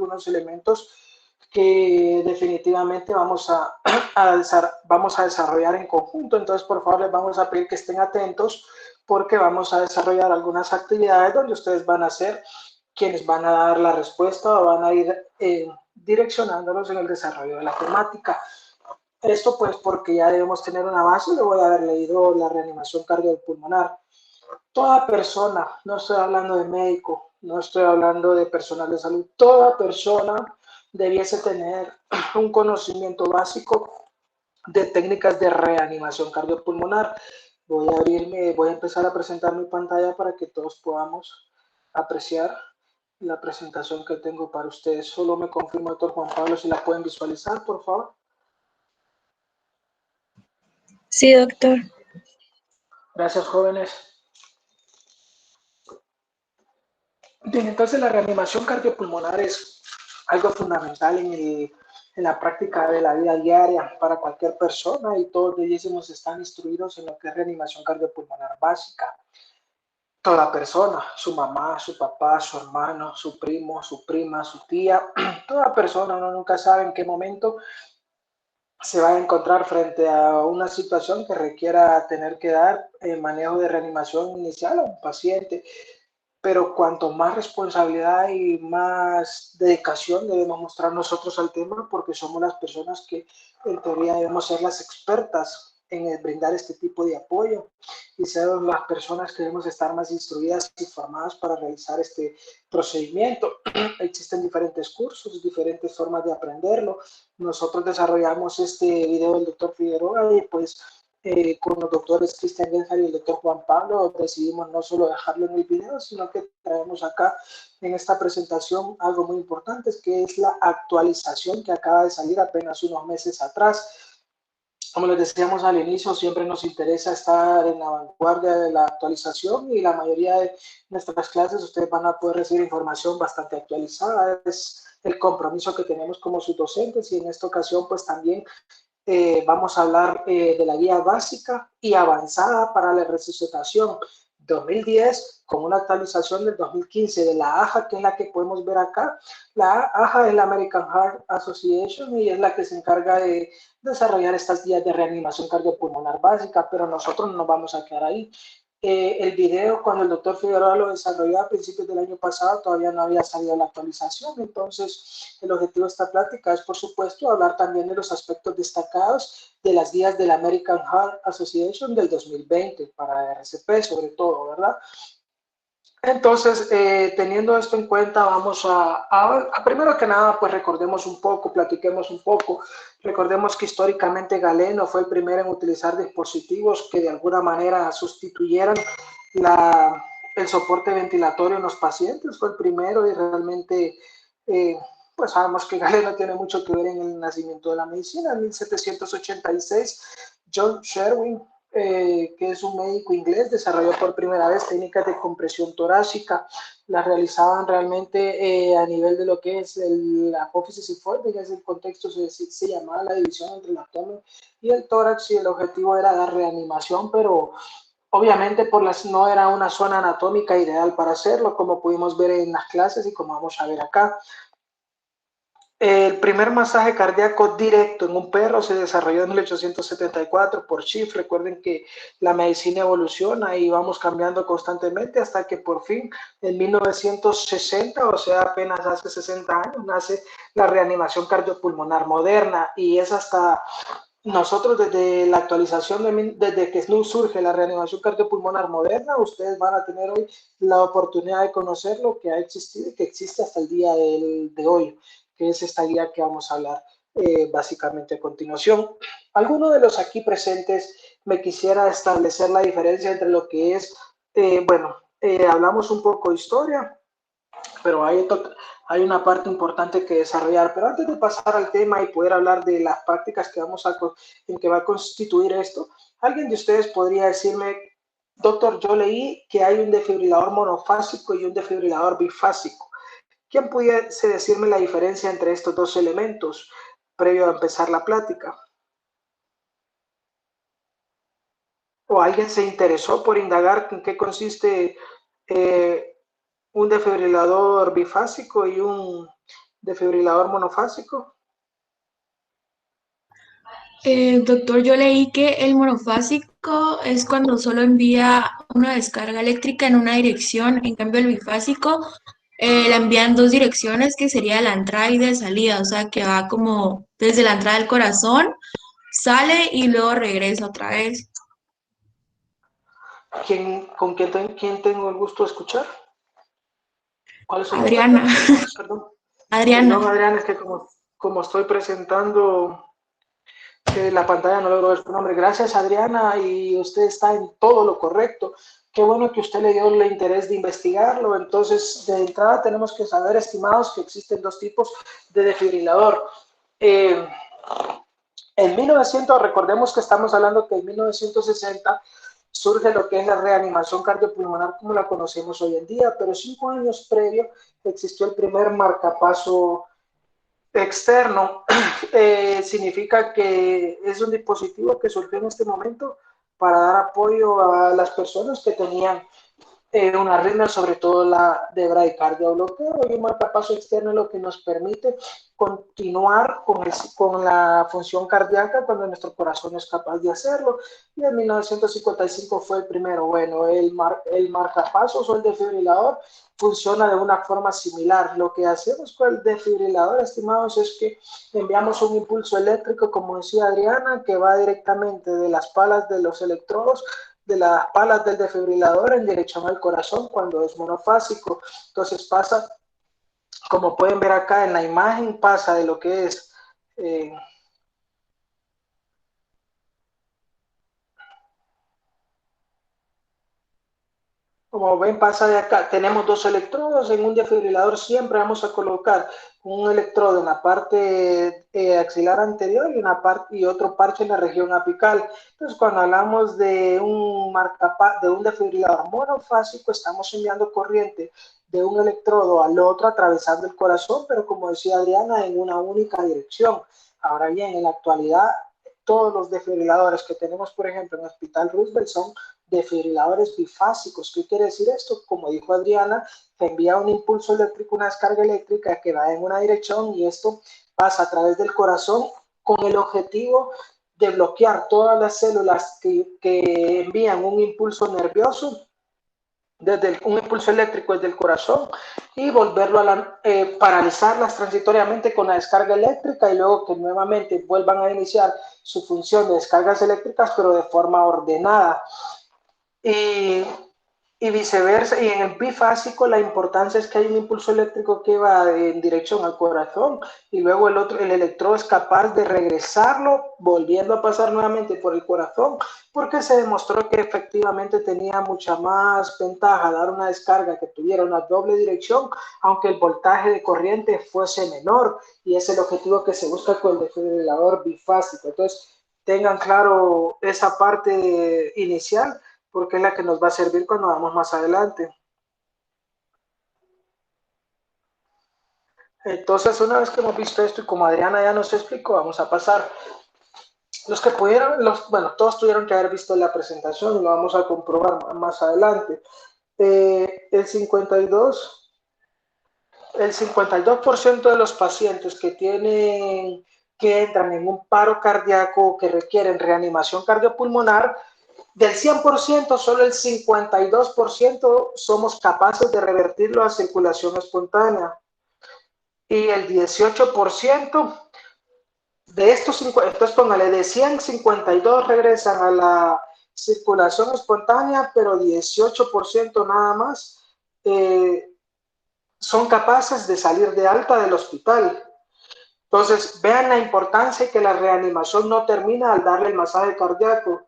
algunos elementos que definitivamente vamos a desarrollar en conjunto. Entonces, por favor, les vamos a pedir que estén atentos porque vamos a desarrollar algunas actividades donde ustedes van a ser quienes van a dar la respuesta o van a ir direccionándolos en el desarrollo de la temática. Esto pues porque ya debemos tener una base, luego de haber leído la reanimación cardiopulmonar. Toda persona, no estoy hablando de médico, no estoy hablando de personal de salud, toda persona debiese tener un conocimiento básico de técnicas de reanimación cardiopulmonar. Voy a empezar a presentar mi pantalla para que todos podamos apreciar la presentación que tengo para ustedes. Solo me confirma, doctor Juan Pablo, si la pueden visualizar, por favor. Sí, doctor. Gracias, jóvenes. Bien, entonces la reanimación cardiopulmonar es algo fundamental en la práctica de la vida diaria para cualquier persona y todos debiésemos estar instruidos en lo que es reanimación cardiopulmonar básica. Toda persona, su mamá, su papá, su hermano, su primo, su prima, su tía, toda persona, uno nunca sabe en qué momento se va a encontrar frente a una situación que requiera tener que dar manejo de reanimación inicial a un paciente. Pero cuanto más responsabilidad y más dedicación debemos mostrar nosotros al tema, porque somos las personas que en teoría debemos ser las expertas en brindar este tipo de apoyo y ser las personas que debemos estar más instruidas y formadas para realizar este procedimiento. Existen diferentes cursos, diferentes formas de aprenderlo. Nosotros desarrollamos este video del doctor Figueroa y pues con los doctores Cristian Genjar y el doctor Juan Pablo decidimos no solo dejarlo en el video, sino que traemos acá en esta presentación algo muy importante, que es la actualización que acaba de salir apenas unos meses atrás. Como les decíamos al inicio, siempre nos interesa estar en la vanguardia de la actualización y la mayoría de nuestras clases ustedes van a poder recibir información bastante actualizada. Es el compromiso que tenemos como sus docentes y en esta ocasión pues también vamos a hablar de la guía básica y avanzada para la resucitación 2010 con una actualización del 2015 de la AJA, que es la que podemos ver acá. La AJA es la American Heart Association y es la que se encarga de desarrollar estas guías de reanimación cardiopulmonar básica, pero nosotros no nos vamos a quedar ahí. El video, cuando el doctor Figueroa lo desarrolló a principios del año pasado, todavía no había salido la actualización. Entonces, el objetivo de esta plática es, por supuesto, hablar también de los aspectos destacados de las guías de la American Heart Association del 2020 para RCP, sobre todo, ¿verdad? Entonces, teniendo esto en cuenta, vamos a primero que nada, pues recordemos un poco, platiquemos un poco. Recordemos que históricamente Galeno fue el primero en utilizar dispositivos que de alguna manera sustituyeran el soporte ventilatorio en los pacientes. Fue el primero y realmente, pues sabemos que Galeno tiene mucho que ver en el nacimiento de la medicina. En 1786, John Sherwin, que es un médico inglés, desarrolló por primera vez técnicas de compresión torácica. Las realizaban realmente a nivel de lo que es la apófisis sifoide, que es el contexto, se llamaba la división entre el abdomen y el tórax, y el objetivo era dar reanimación, pero obviamente no era una zona anatómica ideal para hacerlo, como pudimos ver en las clases y como vamos a ver acá. El primer masaje cardíaco directo en un perro se desarrolló en 1874 por Schiff. Recuerden que la medicina evoluciona y vamos cambiando constantemente hasta que por fin en 1960, o sea, apenas hace 60 años, nace la reanimación cardiopulmonar moderna y es hasta nosotros desde la actualización, desde que surge la reanimación cardiopulmonar moderna, ustedes van a tener hoy la oportunidad de conocer lo que ha existido y que existe hasta el día de hoy, que es esta guía que vamos a hablar básicamente a continuación. Alguno de los aquí presentes me quisiera establecer la diferencia entre lo que es, hablamos un poco de historia, pero hay una parte importante que desarrollar. Pero antes de pasar al tema y poder hablar de las prácticas en que va a constituir esto, ¿alguien de ustedes podría decirme, doctor, yo leí que hay un desfibrilador monofásico y un desfibrilador bifásico? ¿Quién pudiese decirme la diferencia entre estos dos elementos previo a empezar la plática? ¿O alguien se interesó por indagar en qué consiste un desfibrilador bifásico y un desfibrilador monofásico. Doctor, yo leí que el monofásico es cuando solo envía una descarga eléctrica en una dirección, en cambio el bifásico la envía en dos direcciones, que sería la entrada y de salida, o sea que va como desde la entrada del corazón, sale y luego regresa otra vez. ¿Quién tengo el gusto de escuchar? ¿Cuál es su nombre? Adriana, Perdón. Adriana. Perdón, Adrián, es que como estoy presentando la pantalla no logro ver su nombre. Gracias, Adriana, y usted está en todo lo correcto. Qué bueno que usted le dio el interés de investigarlo. Entonces, de entrada tenemos que saber, estimados, que existen dos tipos de desfibrilador. En 1900, recordemos que estamos hablando que en 1960 surge lo que es la reanimación cardiopulmonar como la conocemos hoy en día, pero 5 años previo existió el primer marcapaso externo. Significa que es un dispositivo que surgió en este momento para dar apoyo a las personas que tenían una arritmia, sobre todo la de bradicardia o bloqueo, y un marcapaso externo es lo que nos permite continuar con la función cardíaca cuando nuestro corazón es capaz de hacerlo. Y en 1955 fue el primero. Bueno, el marcapasos o el desfibrilador funciona de una forma similar. Lo que hacemos con el desfibrilador, estimados, es que enviamos un impulso eléctrico, como decía Adriana, que va directamente de las palas de los electrodos, de las palas del desfibrilador en dirección al corazón cuando es monofásico. Entonces pasa, como pueden ver acá en la imagen, pasa de lo que es como ven, pasa de acá. Tenemos dos electrodos. En un desfibrilador siempre vamos a colocar un electrodo en la parte axilar anterior y otro parche en la región apical. Entonces, cuando hablamos de un desfibrilador monofásico, estamos enviando corriente de un electrodo al otro atravesando el corazón, pero como decía Adriana, en una única dirección. Ahora bien, en la actualidad, todos los desfibriladores que tenemos, por ejemplo, en el Hospital Roosevelt son desfibriladores bifásicos. ¿Qué quiere decir esto? Como dijo Adriana, que envía un impulso eléctrico, una descarga eléctrica que va en una dirección y esto pasa a través del corazón con el objetivo de bloquear todas las células que envían un impulso nervioso, un impulso eléctrico desde el corazón, y volverlo a paralizarlas transitoriamente con la descarga eléctrica, y luego que nuevamente vuelvan a iniciar su función de descargas eléctricas, pero de forma ordenada. Y, y viceversa, y en el bifásico la importancia es que hay un impulso eléctrico que va en dirección al corazón y luego el electrodo es capaz de regresarlo volviendo a pasar nuevamente por el corazón, porque se demostró que efectivamente tenía mucha más ventaja dar una descarga que tuviera una doble dirección, aunque el voltaje de corriente fuese menor, y es el objetivo que se busca con el desfibrilador bifásico. Entonces tengan claro esa parte inicial, porque es la que nos va a servir cuando vamos más adelante. Entonces, una vez que hemos visto esto y como Adriana ya nos explicó, vamos a pasar. Los que pudieron, bueno, todos tuvieron que haber visto la presentación y lo vamos a comprobar más adelante. El 52% de los pacientes que entran en un paro cardíaco o que requieren reanimación cardiopulmonar, del 100%, solo el 52% somos capaces de revertirlo a circulación espontánea. Y el 18% de estos, entonces póngale, de 100, 52 regresan a la circulación espontánea, pero 18% nada más son capaces de salir de alta del hospital. Entonces, vean la importancia de que la reanimación no termina al darle el masaje cardíaco.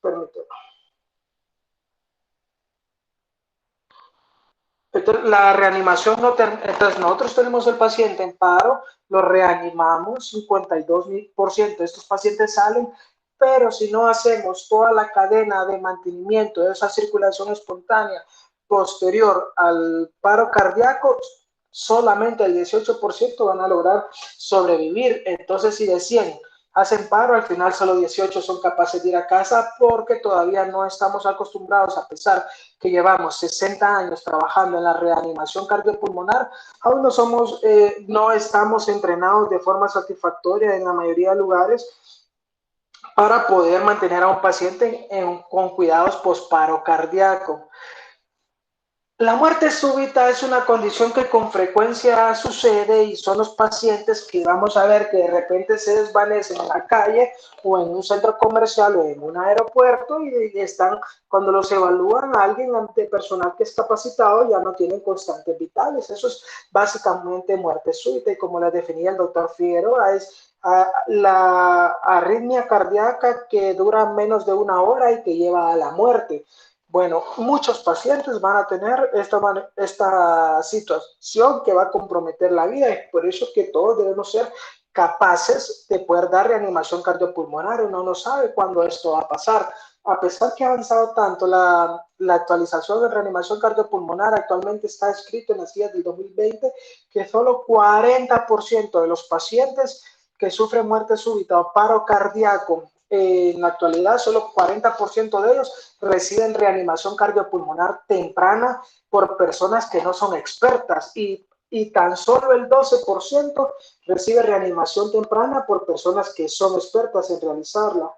Permítanme. Entonces, la reanimación no termina. Entonces, nosotros tenemos el paciente en paro, lo reanimamos, 52% de estos pacientes salen, pero si no hacemos toda la cadena de mantenimiento de esa circulación espontánea posterior al paro cardíaco, solamente el 18% van a lograr sobrevivir. Entonces, si de 100 hacen paro, al final solo 18 son capaces de ir a casa porque todavía no estamos acostumbrados, a pesar que llevamos 60 años trabajando en la reanimación cardiopulmonar, aún no estamos entrenados de forma satisfactoria en la mayoría de lugares para poder mantener a un paciente con cuidados posparo cardíaco. La muerte súbita es una condición que con frecuencia sucede y son los pacientes que vamos a ver que de repente se desvanecen en la calle o en un centro comercial o en un aeropuerto y están, cuando los evalúan a alguien ante personal que es capacitado, ya no tienen constantes vitales. Eso es básicamente muerte súbita y como la definía el doctor Figueroa, es la arritmia cardíaca que dura menos de una hora y que lleva a la muerte. Bueno, muchos pacientes van a tener esta situación que va a comprometer la vida, y por eso que todos debemos ser capaces de poder dar reanimación cardiopulmonar. Uno no sabe cuándo esto va a pasar. A pesar que ha avanzado tanto la actualización de reanimación cardiopulmonar, actualmente está escrito en las guías del 2020 que solo 40% de los pacientes que sufren muerte súbita o paro cardíaco en la actualidad, solo 40% de ellos reciben reanimación cardiopulmonar temprana por personas que no son expertas y tan solo el 12% recibe reanimación temprana por personas que son expertas en realizarla.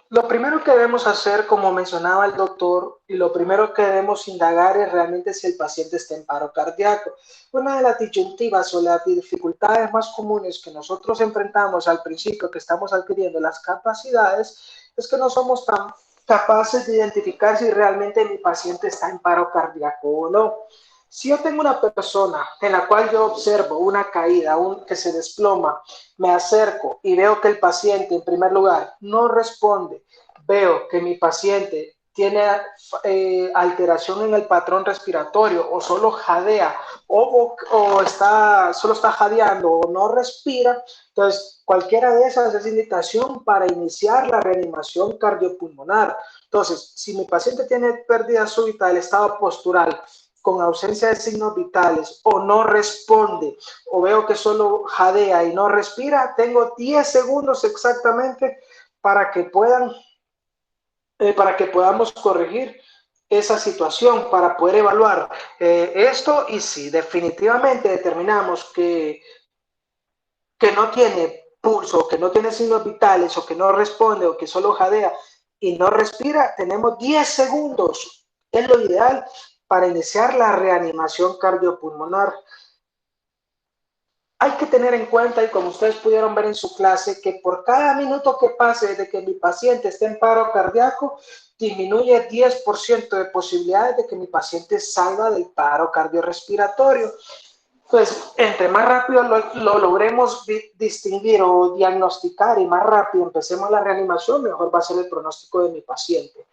Lo primero que debemos hacer, como mencionaba el doctor, y lo primero que debemos indagar es realmente si el paciente está en paro cardíaco. Una de las disyuntivas o las dificultades más comunes que nosotros enfrentamos al principio que estamos adquiriendo las capacidades es que no somos tan capaces de identificar si realmente mi paciente está en paro cardíaco o no. Si yo tengo una persona en la cual yo observo una caída, que se desploma, me acerco y veo que el paciente, en primer lugar, no responde, veo que mi paciente tiene alteración en el patrón respiratorio o solo jadea solo está jadeando o no respira, entonces cualquiera de esas es indicación para iniciar la reanimación cardiopulmonar. Entonces, si mi paciente tiene pérdida súbita del estado postural, con ausencia de signos vitales o no responde o veo que solo jadea y no respira, tengo 10 segundos exactamente para que podamos corregir esa situación, para poder evaluar esto, y si definitivamente determinamos que no tiene pulso, que no tiene signos vitales o que no responde o que solo jadea y no respira, tenemos 10 segundos. Es lo ideal para iniciar la reanimación cardiopulmonar. Hay que tener en cuenta, y como ustedes pudieron ver en su clase, que por cada minuto que pase de que mi paciente esté en paro cardíaco, disminuye 10% de posibilidades de que mi paciente salga del paro cardiorrespiratorio. Pues entre más rápido lo logremos distinguir o diagnosticar y más rápido empecemos la reanimación, mejor va a ser el pronóstico de mi paciente.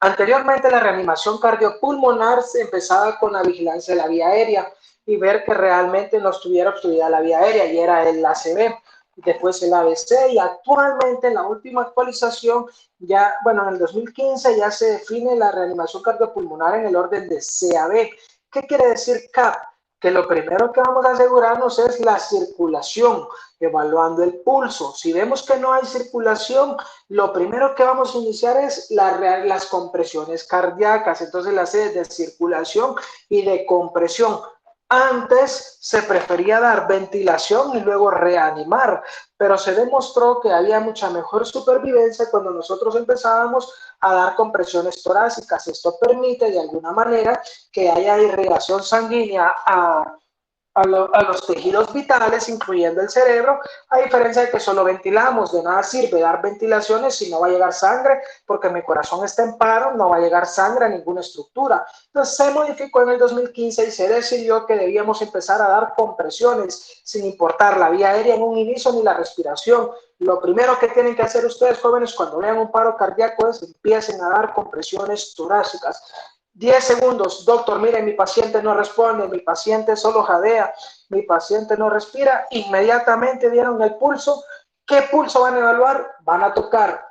Anteriormente, la reanimación cardiopulmonar se empezaba con la vigilancia de la vía aérea y ver que realmente no estuviera obstruida la vía aérea, y era el ACV, después el ABC, y actualmente en la última actualización, en el 2015 ya se define la reanimación cardiopulmonar en el orden de CAB. ¿Qué quiere decir CAP? Que lo primero que vamos a asegurarnos es la circulación, evaluando el pulso. Si vemos que no hay circulación, lo primero que vamos a iniciar es las compresiones cardíacas. Entonces las sedes de circulación y de compresión. Antes se prefería dar ventilación y luego reanimar, pero se demostró que había mucha mejor supervivencia cuando nosotros empezábamos a dar compresiones torácicas. Esto permite de alguna manera que haya irrigación sanguínea a los tejidos vitales, incluyendo el cerebro, a diferencia de que solo ventilamos. De nada sirve dar ventilaciones si no va a llegar sangre, porque mi corazón está en paro, no va a llegar sangre a ninguna estructura. Entonces se modificó en el 2015 y se decidió que debíamos empezar a dar compresiones, sin importar la vía aérea en un inicio ni la respiración. Lo primero que tienen que hacer ustedes, jóvenes, cuando vean un paro cardíaco, es empiecen a dar compresiones torácicas. 10 segundos, doctor, mire, mi paciente no responde, mi paciente solo jadea, mi paciente no respira. Inmediatamente dieron el pulso. ¿Qué pulso van a evaluar? Van a tocar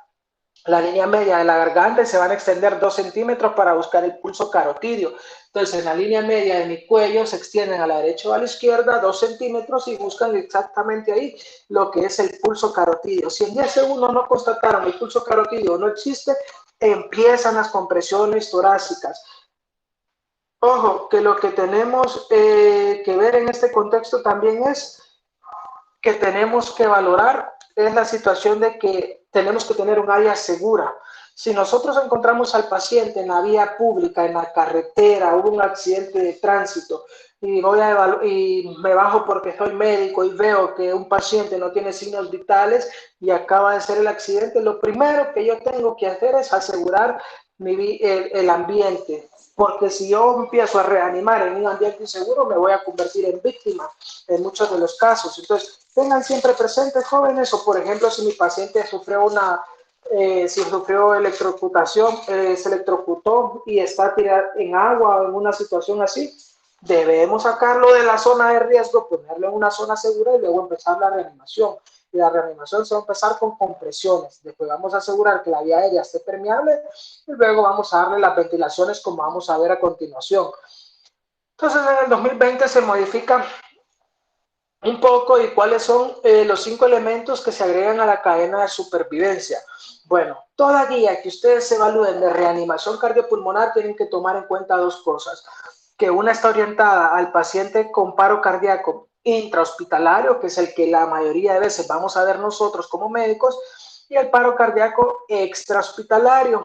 la línea media de la garganta y se van a extender 2 centímetros para buscar el pulso carotidio. Entonces, en la línea media de mi cuello se extienden a la derecha o a la izquierda 2 centímetros y buscan exactamente ahí lo que es el pulso carotidio. Si en 10 segundos no constataron el pulso carotidio o no existe, empiezan las compresiones torácicas. Ojo, que lo que tenemos que ver en este contexto también es que tenemos que valorar es la situación de que tenemos que tener un área segura. Si nosotros encontramos al paciente en la vía pública, en la carretera, hubo un accidente de tránsito y, y me bajo porque soy médico y veo que un paciente no tiene signos vitales y acaba de ser el accidente, lo primero que yo tengo que hacer es asegurar el ambiente, porque si yo empiezo a reanimar en un ambiente inseguro me voy a convertir en víctima en muchos de los casos. Entonces, tengan siempre presentes, jóvenes, o por ejemplo, si mi paciente sufrió si sufrió electrocutación, se electrocutó y está tirado en agua o en una situación así, debemos sacarlo de la zona de riesgo, ponerlo en una zona segura y luego empezar la reanimación. Y la reanimación se va a empezar con compresiones. Después vamos a asegurar que la vía aérea esté permeable y luego vamos a darle las ventilaciones como vamos a ver a continuación. Entonces, en el 2020 se modifica un poco y cuáles son los 5 elementos que se agregan a la cadena de supervivencia. Bueno, toda guía que ustedes evalúen de reanimación cardiopulmonar tienen que tomar en cuenta 2 cosas. Que una está orientada al paciente con paro cardíaco intrahospitalario, que es el que la mayoría de veces vamos a ver nosotros como médicos, y el paro cardíaco extrahospitalario.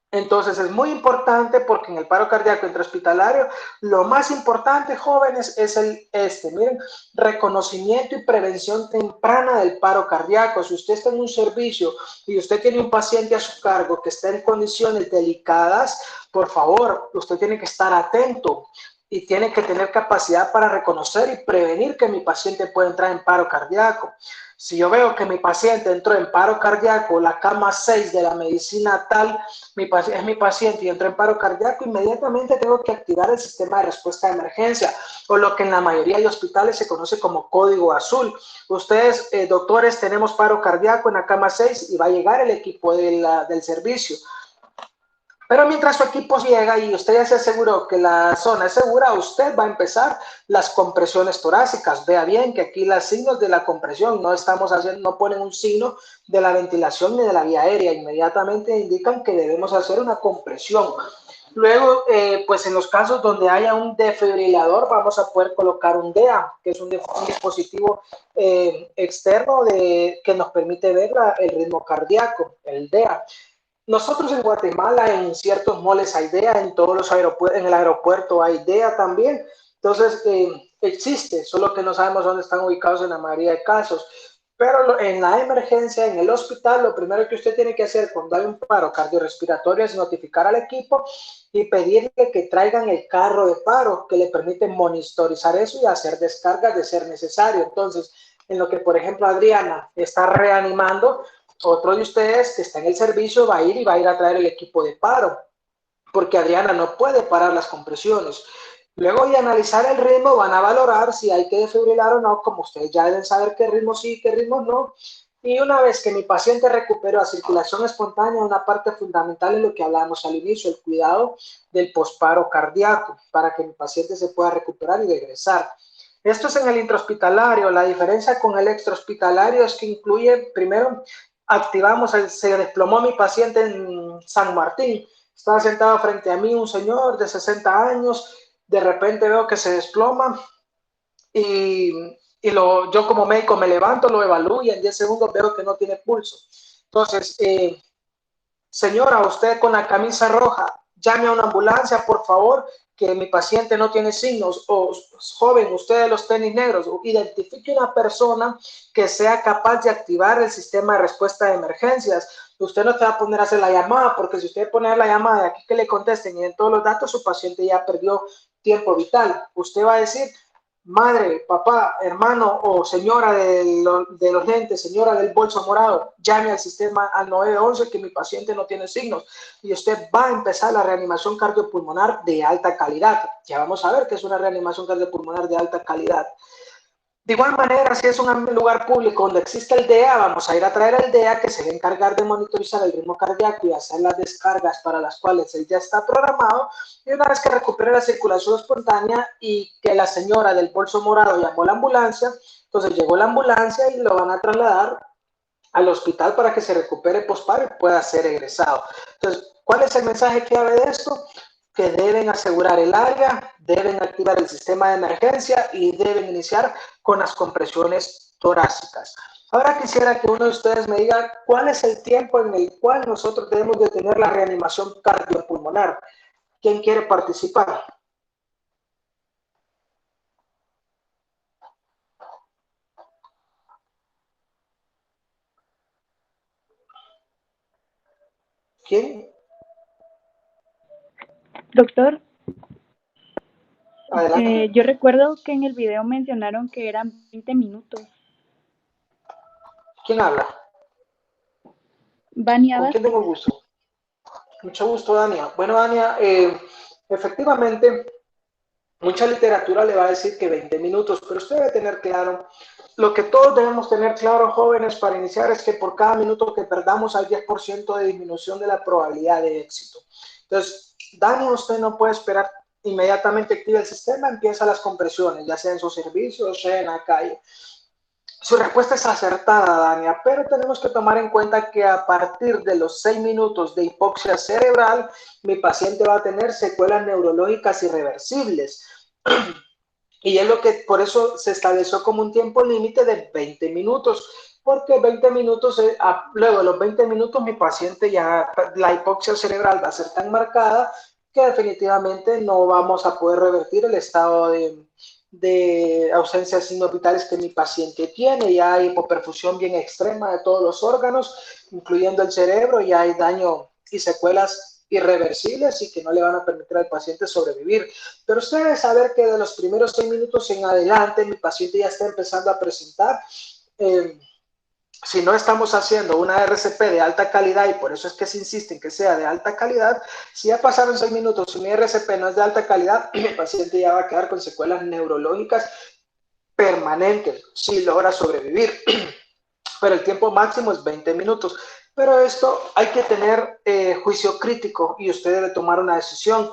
Entonces es muy importante porque en el paro cardíaco intrahospitalario lo más importante, jóvenes, es miren, reconocimiento y prevención temprana del paro cardíaco. Si usted está en un servicio y usted tiene un paciente a su cargo que está en condiciones delicadas, por favor, usted tiene que estar atento y tiene que tener capacidad para reconocer y prevenir que mi paciente pueda entrar en paro cardíaco. Si yo veo que mi paciente entró en paro cardíaco, la cama 6 de la medicina tal, es mi paciente y entró en paro cardíaco, inmediatamente tengo que activar el sistema de respuesta de emergencia, o lo que en la mayoría de hospitales se conoce como código azul. Ustedes, doctores, tenemos paro cardíaco en la cama 6 y va a llegar el equipo del servicio. Pero mientras su equipo llega y usted ya se aseguró que la zona es segura, usted va a empezar las compresiones torácicas. Vea bien que aquí los signos de la compresión no ponen un signo de la ventilación ni de la vía aérea. Inmediatamente indican que debemos hacer una compresión. Luego, pues en los casos donde haya un desfibrilador, vamos a poder colocar un DEA, que es un dispositivo externo que nos permite ver el ritmo cardíaco, el DEA. Nosotros en Guatemala, en ciertos moles hay DEA, en todos los aeropuertos, en el aeropuerto hay DEA también. Entonces, existe, solo que no sabemos dónde están ubicados en la mayoría de casos. Pero en la emergencia, en el hospital, lo primero que usted tiene que hacer cuando hay un paro cardiorrespiratorio es notificar al equipo y pedirle que traigan el carro de paro que le permite monitorizar eso y hacer descargas de ser necesario. Entonces, en lo que, por ejemplo, Adriana está reanimando, otro de ustedes que está en el servicio va a ir a traer el equipo de paro, porque Adriana no puede parar las compresiones. Luego de analizar el ritmo, van a valorar si hay que desfibrilar o no, como ustedes ya deben saber qué ritmo sí y qué ritmo no. Y una vez que mi paciente recuperó la circulación espontánea, una parte fundamental es lo que hablábamos al inicio, el cuidado del posparo cardíaco, para que mi paciente se pueda recuperar y regresar. Esto es en el intrahospitalario. La diferencia con el extrahospitalario es que incluye, primero, se desplomó mi paciente en San Martín. Estaba sentado frente a mí un señor de 60 años, de repente veo que se desploma yo como médico me levanto, lo evalúo y en 10 segundos veo que no tiene pulso. Entonces, señora, usted con la camisa roja, llame a una ambulancia, por favor, que mi paciente no tiene signos, o joven, usted de los tenis negros, identifique una persona que sea capaz de activar el sistema de respuesta de emergencias. Usted no se va a poner a hacer la llamada, porque si usted pone la llamada de aquí que le contesten y en todos los datos, su paciente ya perdió tiempo vital. Usted va a decir, madre, papá, hermano o señora de los lentes, señora del bolso morado, llame al sistema al 911 que mi paciente no tiene signos y usted va a empezar la reanimación cardiopulmonar de alta calidad. Ya vamos a ver qué es una reanimación cardiopulmonar de alta calidad. De igual manera, si es un lugar público donde existe el DEA, vamos a ir a traer al DEA que se va a encargar de monitorizar el ritmo cardíaco y hacer las descargas para las cuales él ya está programado. Y una vez que recupere la circulación espontánea y que la señora del bolso morado llamó a la ambulancia, entonces llegó la ambulancia y lo van a trasladar al hospital para que se recupere posparo y pueda ser egresado. Entonces, ¿cuál es el mensaje clave de esto? Que deben asegurar el área, deben activar el sistema de emergencia y deben iniciar con las compresiones torácicas. Ahora quisiera que uno de ustedes me diga cuál es el tiempo en el cual nosotros debemos de tener la reanimación cardiopulmonar. ¿Quién quiere participar? ¿Quién? Doctor, Adelante. yo recuerdo que en el video mencionaron que eran 20 minutos. ¿Quién habla? Vania ¿Con quién Vázquez. tengo el gusto? Mucho gusto, Dania. Bueno, Dania, efectivamente, mucha literatura le va a decir que 20 minutos, pero usted debe tener claro, lo que todos debemos tener claro, jóvenes, para iniciar es que por cada minuto que perdamos hay 10% de disminución de la probabilidad de éxito. Entonces, Dani, usted no puede esperar inmediatamente activa el sistema, empieza las compresiones, ya sea en su servicio o sea en la calle. Su respuesta es acertada, Dania, pero tenemos que tomar en cuenta que a partir de los 6 minutos de hipoxia cerebral, mi paciente va a tener secuelas neurológicas irreversibles. Y es lo que por eso se estableció como un tiempo límite de 20 minutos, porque 20 minutos, luego de los 20 minutos mi paciente ya, la hipoxia cerebral va a ser tan marcada que definitivamente no vamos a poder revertir el estado de ausencia de signos vitales que mi paciente tiene. Ya hay hipoperfusión bien extrema de todos los órganos, incluyendo el cerebro, y hay daño y secuelas irreversibles y que no le van a permitir al paciente sobrevivir. Pero usted debe saber que de los primeros 6 minutos en adelante mi paciente ya está empezando a presentar, si no estamos haciendo una RCP de alta calidad, y por eso es que se insiste en que sea de alta calidad, si ya pasaron 6 minutos y mi RCP no es de alta calidad, mi paciente ya va a quedar con secuelas neurológicas permanentes si logra sobrevivir. Pero el tiempo máximo es 20 minutos. Pero esto hay que tener juicio crítico y usted debe tomar una decisión.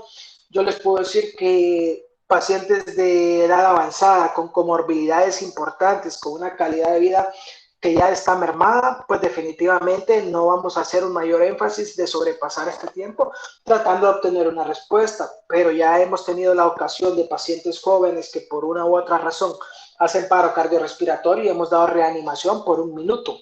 Yo les puedo decir que pacientes de edad avanzada, con comorbilidades importantes, con una calidad de vida que ya está mermada, pues definitivamente no vamos a hacer un mayor énfasis de sobrepasar este tiempo tratando de obtener una respuesta. Pero ya hemos tenido la ocasión de pacientes jóvenes que por una u otra razón hacen paro cardiorrespiratorio y hemos dado reanimación por un minuto.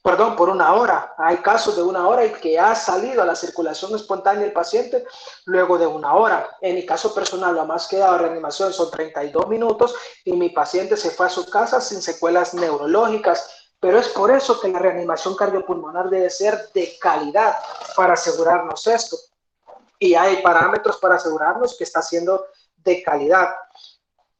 Perdón, por una hora. Hay casos de una hora y que ha salido a la circulación espontánea el paciente luego de una hora. En mi caso personal, lo más que he dado reanimación son 32 minutos y mi paciente se fue a su casa sin secuelas neurológicas. Pero es por eso que la reanimación cardiopulmonar debe ser de calidad para asegurarnos esto. Y hay parámetros para asegurarnos que está siendo de calidad.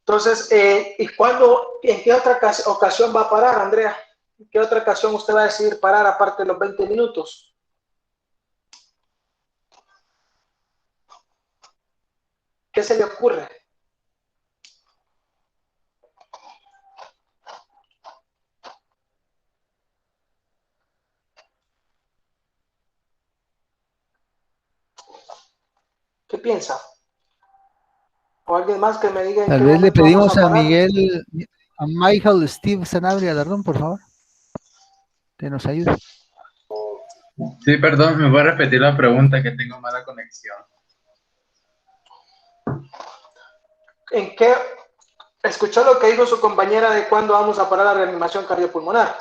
Entonces, ¿en qué otra ocasión va a parar, Andrea? ¿En qué otra ocasión usted va a decidir parar aparte de los 20 minutos? ¿Qué se le ocurre? ¿Qué piensa? ¿O alguien más que me diga en Tal qué vez le momento vamos pedimos a a parar? Miguel, a Michael Steve Sanabria Alarrón, por favor, que nos ayude. Sí, perdón, ¿me voy a repetir la pregunta que tengo mala conexión? ¿En qué? ¿Escuchó lo que dijo su compañera de cuándo vamos a parar la reanimación cardiopulmonar?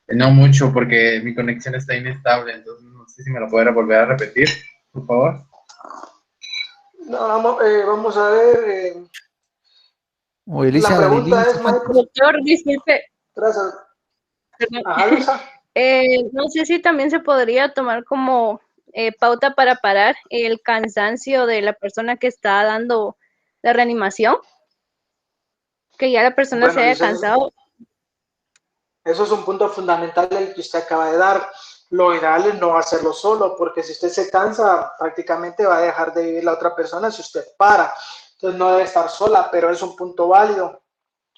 No mucho, porque mi conexión está inestable, entonces no sé si me lo pudiera volver a repetir, por favor. No, vamos a ver. O Elisa La pregunta es, Michael. Doctor, disculpe. Gracias. Perdón. Ajá, Luisa. No sé si también se podría tomar como pauta para parar el cansancio de la persona que está dando la reanimación, que ya la persona Bueno, se haya Luisa, cansado. eso es un punto fundamental el que usted acaba de dar. Lo ideal es no hacerlo solo, porque si usted se cansa, prácticamente va a dejar de vivir la otra persona si usted para. Entonces no debe estar sola, pero es un punto válido.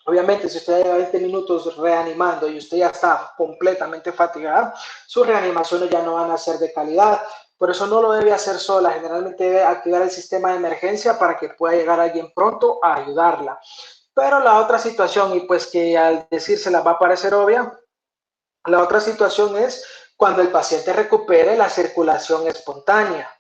Obviamente, si usted lleva 20 minutos reanimando y usted ya está completamente fatigada, sus reanimaciones ya no van a ser de calidad. Por eso no lo debe hacer sola. Generalmente debe activar el sistema de emergencia para que pueda llegar alguien pronto a ayudarla. Pero la otra situación, y pues que al decírsela va a parecer obvia, la otra situación es cuando el paciente recupere la circulación espontánea.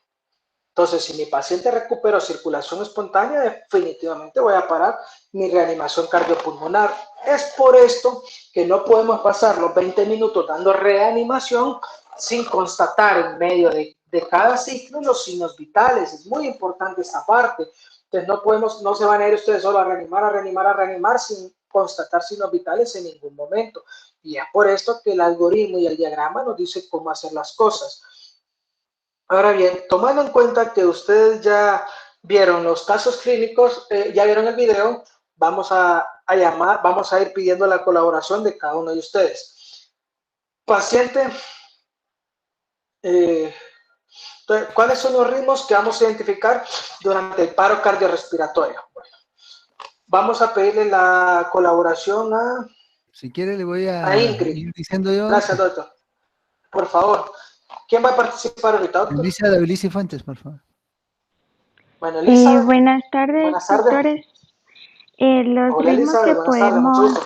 Entonces, si mi paciente recupera circulación espontánea, definitivamente voy a parar mi reanimación cardiopulmonar. Es por esto que no podemos pasar los 20 minutos dando reanimación sin constatar en medio de cada ciclo los signos vitales. Es muy importante esa parte. Entonces, no se van a ir ustedes solo a reanimar sin constatar signos vitales en ningún momento. Y es por esto que el algoritmo y el diagrama nos dice cómo hacer las cosas. Ahora bien, tomando en cuenta que ustedes ya vieron los casos clínicos, ya vieron el video, vamos a ir pidiendo la colaboración de cada uno de ustedes. Paciente, ¿cuáles son los ritmos que vamos a identificar durante el paro cardiorrespiratorio? Bueno, vamos a pedirle la colaboración a... Si quiere le voy a ir diciendo yo. Gracias, doctor. Por favor. ¿Quién va a participar ahorita, doctor? Elisa Davilici Fuentes, por favor. Bueno, Elisa. Buenas tardes, doctores. Los Hola, ritmos Elisa, que buenas tardes, podemos...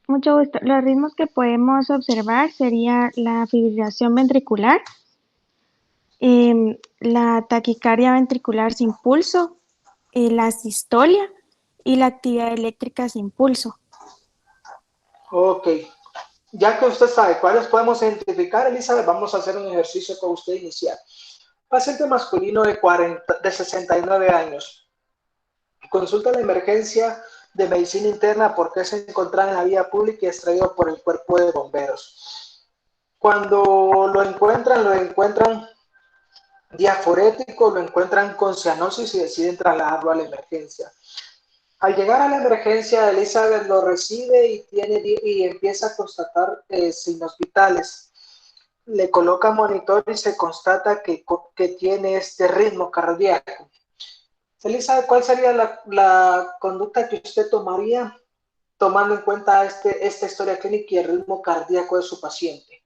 Mucho gusto. Los ritmos que podemos observar sería la fibrilación ventricular, la taquicardia ventricular sin pulso, la sistolia y la actividad eléctrica sin pulso. Ok. Ya que usted sabe cuáles podemos identificar, Elizabeth, vamos a hacer un ejercicio con usted inicial. Paciente masculino de 69 años. Consulta la emergencia de medicina interna porque se encontraba en la vía pública y extraído por el cuerpo de bomberos. Cuando lo encuentran diaforético, lo encuentran con cianosis y deciden trasladarlo a la emergencia. Al llegar a la emergencia, Elizabeth lo recibe y empieza a constatar signos vitales. Le coloca monitor y se constata que tiene este ritmo cardíaco. Elizabeth, ¿cuál sería la conducta que usted tomaría tomando en cuenta esta historia clínica y el ritmo cardíaco de su paciente?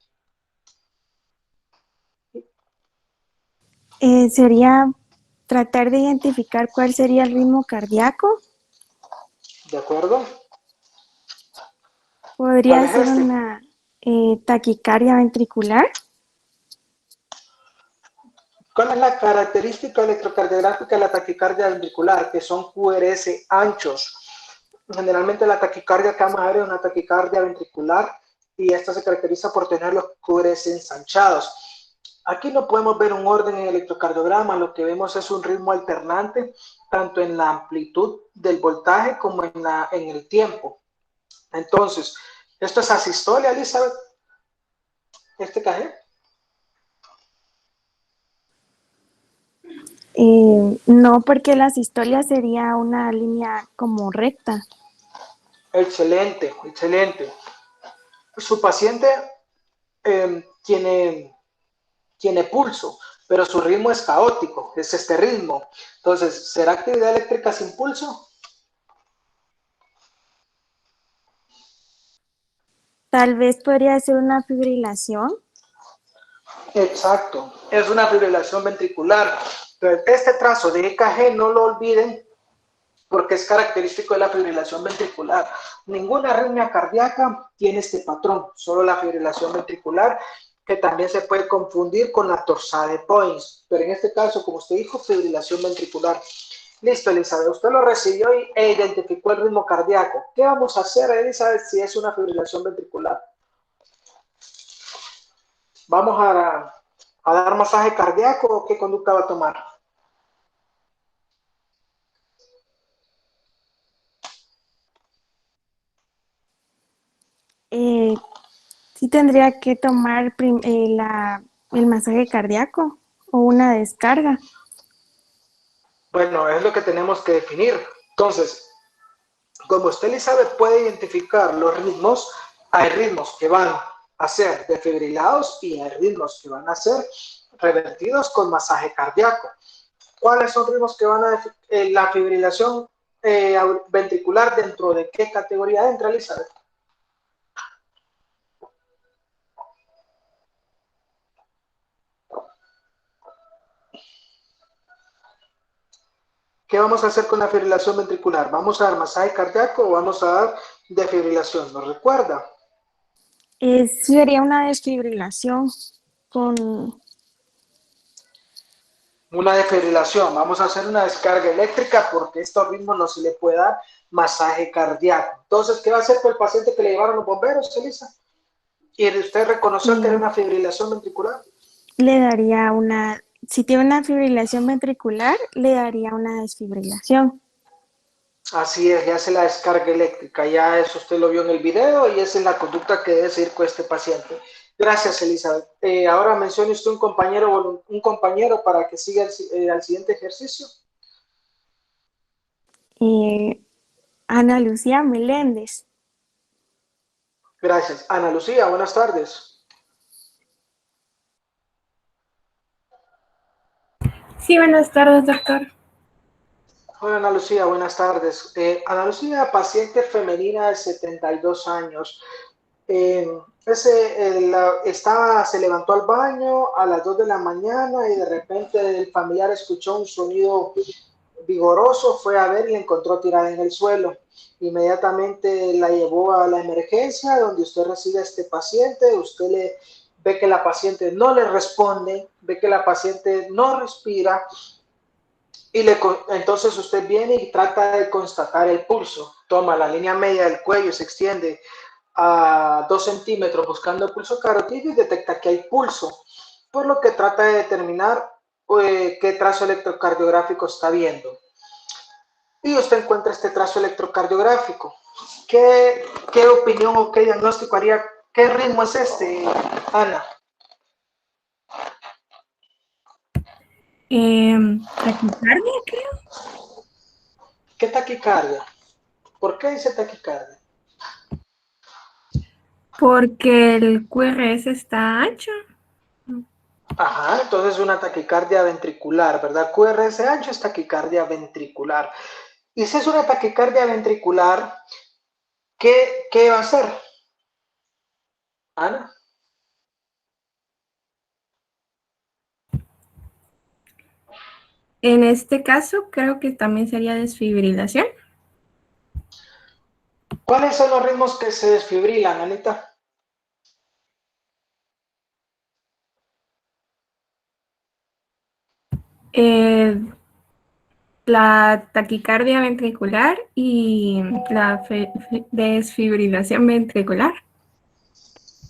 Sería tratar de identificar cuál sería el ritmo cardíaco. ¿De acuerdo? Podría ser una taquicardia ventricular. ¿Cuál es la característica electrocardiográfica de la taquicardia ventricular? Que son QRS anchos. Generalmente la taquicardia que vamos a ver es una taquicardia ventricular y esta se caracteriza por tener los QRS ensanchados. Aquí no podemos ver un orden en el electrocardiograma, lo que vemos es un ritmo alternante, tanto en la amplitud del voltaje como en el tiempo. Entonces, ¿esto es asistolia, Elizabeth? ¿Este KG? No, porque la sistolia sería una línea como recta. Excelente, excelente. Su paciente tiene pulso, pero su ritmo es caótico, es este ritmo. Entonces, ¿será actividad eléctrica sin pulso? Tal vez podría ser una fibrilación. Exacto, es una fibrilación ventricular. Entonces, este trazo de EKG no lo olviden porque es característico de la fibrilación ventricular. Ninguna arritmia cardíaca tiene este patrón, solo la fibrilación ventricular, que también se puede confundir con la torsade de Poins, pero en este caso, como usted dijo, fibrilación ventricular. Listo, Elizabeth, usted lo recibió e identificó el ritmo cardíaco. ¿Qué vamos a hacer, Elizabeth, si es una fibrilación ventricular? ¿Vamos a dar masaje cardíaco o qué conducta va a tomar? Sí tendría que tomar el masaje cardíaco o una descarga. Bueno, es lo que tenemos que definir. Entonces, como usted, Elizabeth, puede identificar los ritmos, hay ritmos que van a ser defibrilados y hay ritmos que van a ser revertidos con masaje cardíaco. ¿Cuáles son ritmos que van a la fibrilación ventricular dentro de qué categoría entra, Elizabeth? ¿Qué vamos a hacer con la fibrilación ventricular? ¿Vamos a dar masaje cardíaco o vamos a dar desfibrilación? ¿Nos recuerda? Sería una desfibrilación con... Una desfibrilación. Vamos a hacer una descarga eléctrica porque estos ritmos no se le puede dar masaje cardíaco. Entonces, ¿qué va a hacer con el paciente que le llevaron los bomberos, Elisa? ¿Y usted reconoció que era una fibrilación ventricular? Le daría una... Si tiene una fibrilación ventricular, le daría una desfibrilación. Así es, ya hace la descarga eléctrica, ya eso usted lo vio en el video y esa es la conducta que debe seguir con este paciente. Gracias, Elizabeth. Ahora mencione usted un compañero para que siga al siguiente ejercicio. Ana Lucía Meléndez. Gracias. Ana Lucía, buenas tardes. Sí, buenas tardes, doctor. Hola, Ana Lucía, buenas tardes. Ana Lucía, paciente femenina de 72 años. Se levantó al baño a las 2 de la mañana y de repente el familiar escuchó un sonido vigoroso, fue a ver y la encontró tirada en el suelo. Inmediatamente la llevó a la emergencia donde usted recibe a este paciente, usted ve que la paciente no le responde, ve que la paciente no respira y entonces usted viene y trata de constatar el pulso, toma la línea media del cuello, se extiende a 2 centímetros buscando el pulso carotídeo y detecta que hay pulso, por lo que trata de determinar qué trazo electrocardiográfico está viendo. Y usted encuentra este trazo electrocardiográfico. ¿Qué opinión o qué diagnóstico haría? ¿Qué ritmo es este, Ana? Taquicardia, creo. ¿Qué taquicardia? ¿Por qué dice taquicardia? Porque el QRS está ancho. Ajá, entonces una taquicardia ventricular, ¿verdad? QRS ancho es taquicardia ventricular. Y si es una taquicardia ventricular, ¿qué va a hacer? Ana. En este caso, creo que también sería desfibrilación. ¿Cuáles son los ritmos que se desfibrilan, Anita? La taquicardia ventricular y la desfibrilación ventricular.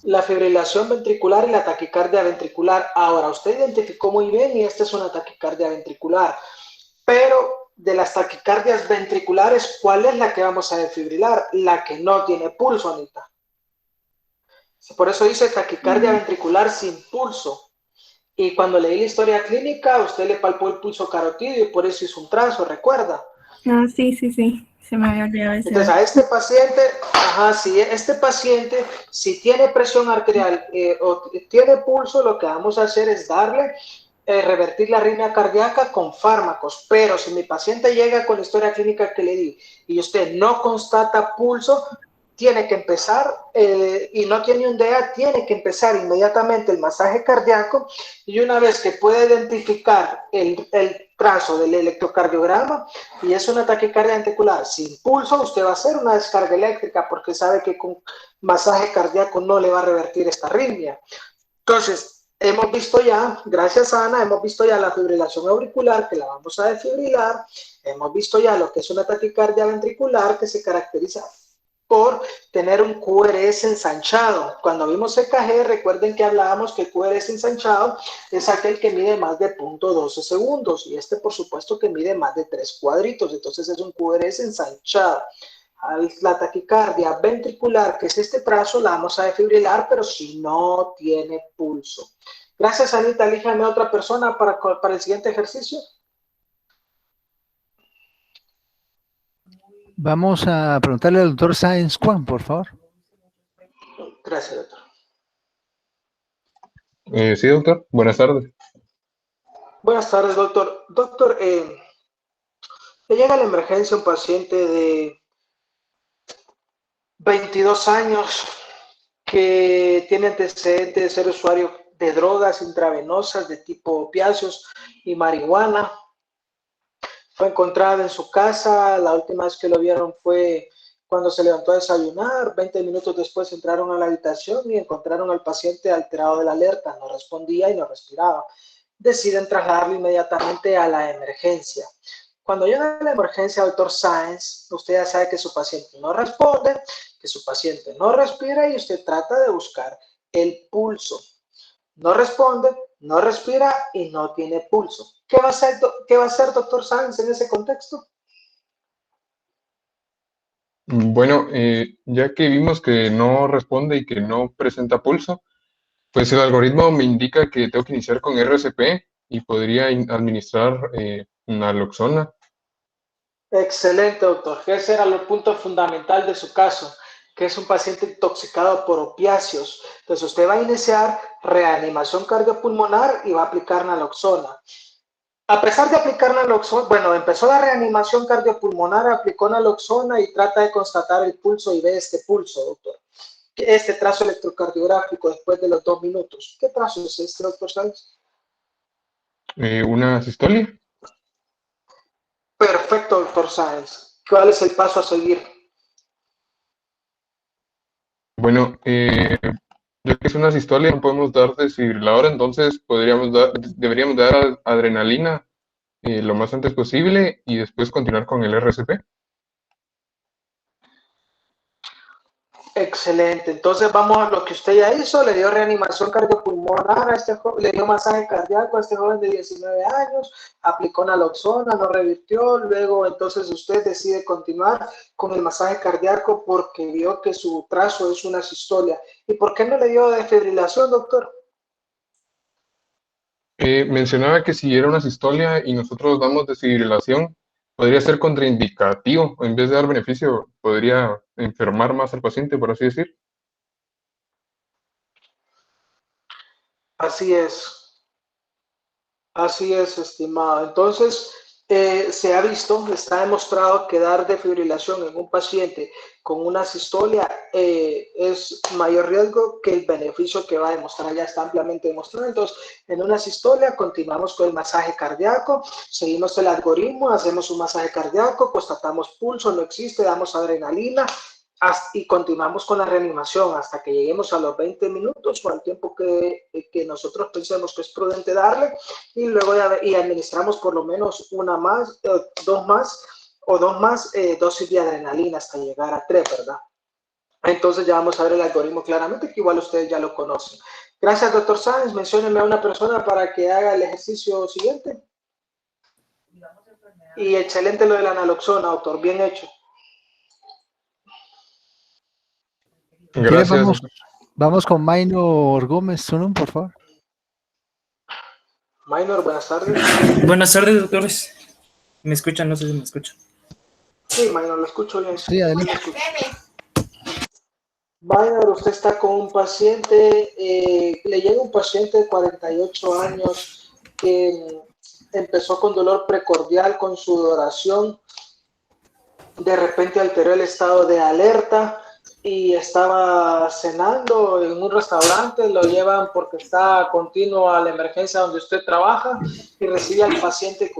La fibrilación ventricular y la taquicardia ventricular. Ahora, usted identificó muy bien y esta es una taquicardia ventricular. Pero de las taquicardias ventriculares, ¿cuál es la que vamos a desfibrilar? La que no tiene pulso, Anita. Por eso dice taquicardia ventricular sin pulso. Y cuando leí la historia clínica, usted le palpó el pulso carotídeo y por eso hizo un trazo, ¿recuerda? No, sí, se me había olvidado ese. Entonces a este paciente, si tiene presión arterial o tiene pulso, lo que vamos a hacer es darle, revertir la arritmia cardíaca con fármacos. Pero si mi paciente llega con la historia clínica que le di y usted no constata pulso, tiene que empezar, y no tiene un DEA, tiene que empezar inmediatamente el masaje cardíaco y una vez que pueda identificar el trazo del electrocardiograma y es una taquicardia ventricular sin pulso, usted va a hacer una descarga eléctrica porque sabe que con masaje cardíaco no le va a revertir esta arritmia. Entonces, hemos visto ya, gracias a Ana, hemos visto ya la fibrilación auricular que la vamos a desfibrilar, hemos visto ya lo que es una taquicardia ventricular que se caracteriza por tener un QRS ensanchado. Cuando vimos EKG, recuerden que hablábamos que el QRS ensanchado es aquel que mide más de 0.12 segundos y este por supuesto que mide más de 3 cuadritos, entonces es un QRS ensanchado. La taquicardia ventricular, que es este trazo, la vamos a desfibrilar, pero si no tiene pulso. Gracias, Anita. Elíjame a otra persona para el siguiente ejercicio. Vamos a preguntarle al doctor Sáenz Juan, por favor. Gracias, doctor. Sí, doctor. Buenas tardes. Buenas tardes, doctor. Doctor, le llega a la emergencia un paciente de 22 años que tiene antecedentes de ser usuario de drogas intravenosas de tipo opiáceos y marihuana. Fue encontrado en su casa. La última vez que lo vieron fue cuando se levantó a desayunar. 20 minutos después entraron a la habitación y encontraron al paciente alterado de la alerta. No respondía y no respiraba. Deciden trasladarlo inmediatamente a la emergencia. Cuando llega a la emergencia, doctor Sáenz, usted ya sabe que su paciente no responde, que su paciente no respira y usted trata de buscar el pulso. No responde, no respira y no tiene pulso. ¿Qué va a hacer doctor Sáenz en ese contexto? Bueno, ya que vimos que no responde y que no presenta pulso, pues el algoritmo me indica que tengo que iniciar con RCP y podría administrar naloxona. Excelente, doctor. Ese era el punto fundamental de su caso, que es un paciente intoxicado por opiáceos. Entonces usted va a iniciar reanimación cardiopulmonar y va a aplicar naloxona. A pesar de aplicar naloxona, bueno, empezó la reanimación cardiopulmonar, aplicó naloxona y trata de constatar el pulso y ve este pulso, doctor. Este trazo electrocardiográfico después de los 2 minutos. ¿Qué trazo es este, doctor Sáenz? ¿Una sistolia? Perfecto, doctor Sáenz. ¿Cuál es el paso a seguir? Bueno, ya que es una sistolia, no podemos dar desfibrilador, entonces deberíamos dar adrenalina lo más antes posible y después continuar con el RCP. Excelente. Entonces vamos a lo que usted ya hizo. Le dio reanimación cardiopulmonar a este joven, le dio masaje cardíaco a este joven de 19 años, aplicó naloxona, no revirtió. Luego entonces usted decide continuar con el masaje cardíaco porque vio que su trazo es una sistolia. ¿Y por qué no le dio desfibrilación, doctor? Mencionaba que si era una sistolia y nosotros damos desfibrilación, podría ser contraindicativo. En vez de dar beneficio, podría enfermar más al paciente, por así decir. Así es, estimado. Entonces, se ha visto, está demostrado que dar desfibrilación en un paciente con una sistolia es mayor riesgo que el beneficio que va a demostrar. Ya está ampliamente demostrado. Entonces, en una sistolia continuamos con el masaje cardíaco, seguimos el algoritmo, hacemos un masaje cardíaco, constatamos pulso, no existe, damos adrenalina, y continuamos con la reanimación hasta que lleguemos a los 20 minutos o al tiempo que nosotros pensemos que es prudente darle, y luego y administramos por lo menos dos más dosis de adrenalina hasta llegar a 3, ¿verdad? Entonces ya vamos a ver el algoritmo claramente, que igual ustedes ya lo conocen. Gracias, doctor Sáenz. Menciónenme a una persona para que haga el ejercicio siguiente. Y excelente lo de la naloxona, doctor. Bien hecho. Gracias. Vamos con Maynor Gómez, Sunum, por favor. Maynor, buenas tardes. Buenas tardes, doctores. ¿Me escuchan? No sé si me escuchan. Sí, Maynor, lo escucho bien. Sí, adelante. Maynor, usted está con un paciente, le llega un paciente de 48 años que empezó con dolor precordial, con sudoración, de repente alteró el estado de alerta y estaba cenando en un restaurante, lo llevan porque está continuo a la emergencia donde usted trabaja y recibe al paciente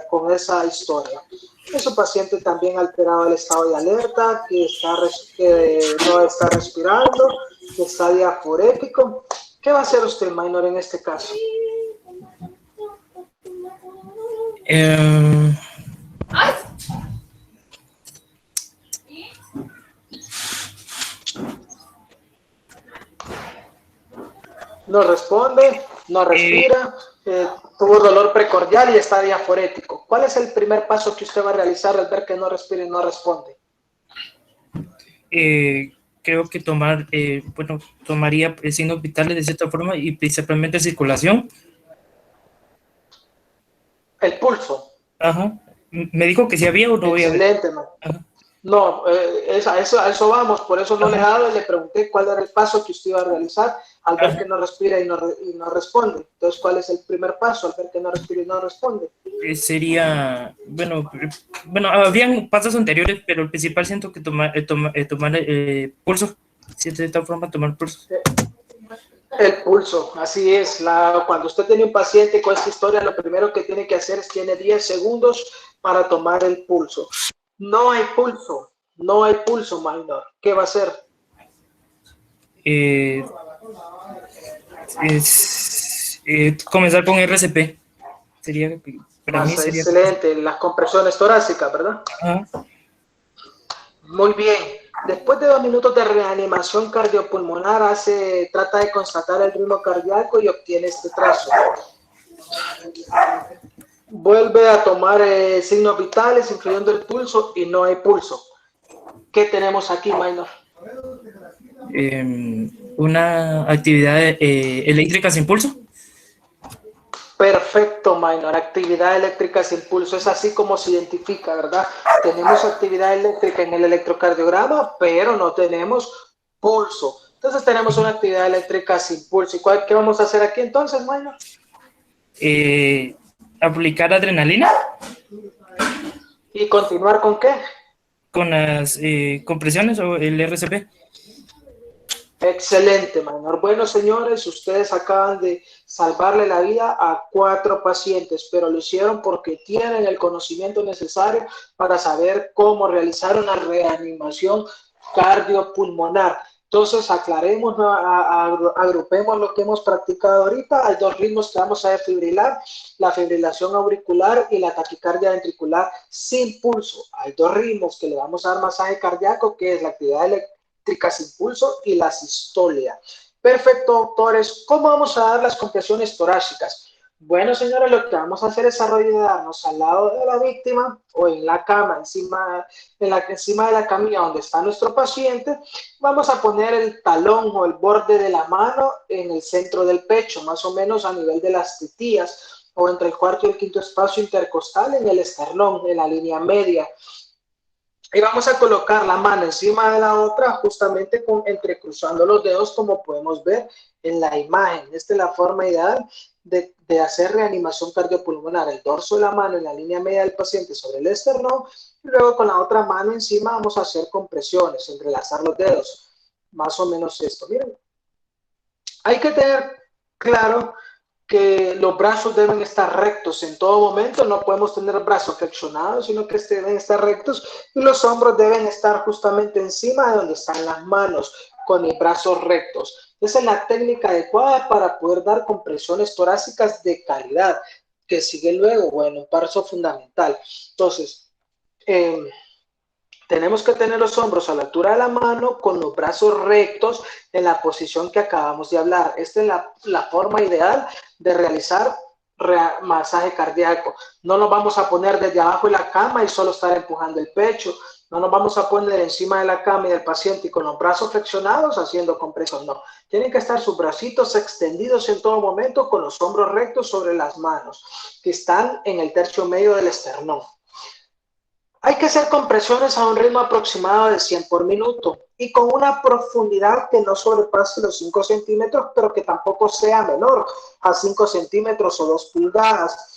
con esa historia. Es un paciente también alterado el estado de alerta, que no está respirando, que está diaforético. ¿Qué va a hacer usted, Maynor, en este caso? No responde, no respira, tuvo dolor precordial y está diaforético. ¿Cuál es el primer paso que usted va a realizar al ver que no respira y no responde? Creo que tomaría signos vitales de cierta forma y principalmente circulación. El pulso. Ajá. Me dijo que si había o no había. Excelente, man. No, a eso vamos, por eso no le he dado y le pregunté cuál era el paso que usted iba a realizar. al ver que no respira y no responde. Entonces, ¿cuál es el primer paso al ver que no respira y no responde? Sería, bueno, habían pasos anteriores, pero el principal siento que tomar pulso, si de esta forma tomar pulso. El pulso, así es. Cuando usted tiene un paciente con esta historia, lo primero que tiene que hacer es tiene 10 segundos para tomar el pulso. No hay pulso, minor. ¿Qué va a hacer? Comenzar con RCP. Sería, para mí sería excelente, las compresiones torácicas, ¿verdad? Muy bien. Después de 2 minutos de reanimación cardiopulmonar, trata de constatar el ritmo cardíaco y obtiene este trazo. Vuelve a tomar signos vitales, incluyendo el pulso, y no hay pulso. ¿Qué tenemos aquí, minor? Una actividad eléctrica sin pulso. Perfecto, minor. Actividad eléctrica sin pulso. Es así como se identifica, ¿verdad? Tenemos actividad eléctrica en el electrocardiograma, pero no tenemos pulso. Entonces tenemos una actividad eléctrica sin pulso. ¿Y qué vamos a hacer aquí entonces, minor? Aplicar adrenalina. ¿Y continuar con qué? Con las compresiones o el RCP. Excelente, minor. Bueno, señores, ustedes acaban de salvarle la vida a 4 pacientes, pero lo hicieron porque tienen el conocimiento necesario para saber cómo realizar una reanimación cardiopulmonar. Entonces, aclaremos, agrupemos lo que hemos practicado ahorita. Hay 2 ritmos que vamos a desfibrilar, la fibrilación auricular y la taquicardia ventricular sin pulso. Hay 2 ritmos que le vamos a dar masaje cardíaco, que es la actividad eléctrica sin pulso y la sistolia. Perfecto, doctores. ¿Cómo vamos a dar las compresiones torácicas? Bueno, señores, lo que vamos a hacer es arrodillarnos al lado de la víctima o en la cama, encima de la camilla donde está nuestro paciente. Vamos a poner el talón o el borde de la mano en el centro del pecho, más o menos a nivel de las tetillas o entre el 4º y el 5º espacio intercostal en el esternón, en la línea media. Y vamos a colocar la mano encima de la otra, justamente entrecruzando los dedos, como podemos ver en la imagen. Esta es la forma ideal de hacer reanimación cardiopulmonar. El dorso de la mano en la línea media del paciente sobre el esternón, y luego con la otra mano encima vamos a hacer compresiones, entrelazar los dedos. Más o menos esto. Miren, hay que tener claro que los brazos deben estar rectos en todo momento. No podemos tener brazos flexionados, sino que deben estar rectos, y los hombros deben estar justamente encima de donde están las manos, con los brazos rectos. Esa es la técnica adecuada para poder dar compresiones torácicas de calidad. Que sigue luego, bueno, un paso fundamental. Entonces, tenemos que tener los hombros a la altura de la mano, con los brazos rectos en la posición que acabamos de hablar. Esta es la forma ideal de realizar masaje cardíaco. No nos vamos a poner desde abajo de la cama y solo estar empujando el pecho. No nos vamos a poner encima de la cama y del paciente y con los brazos flexionados haciendo compresión. No. Tienen que estar sus bracitos extendidos en todo momento, con los hombros rectos sobre las manos, que están en el tercio medio del esternón. Hay que hacer compresiones a un ritmo aproximado de 100 por minuto y con una profundidad que no sobrepase los 5 centímetros, pero que tampoco sea menor a 5 centímetros o 2 pulgadas.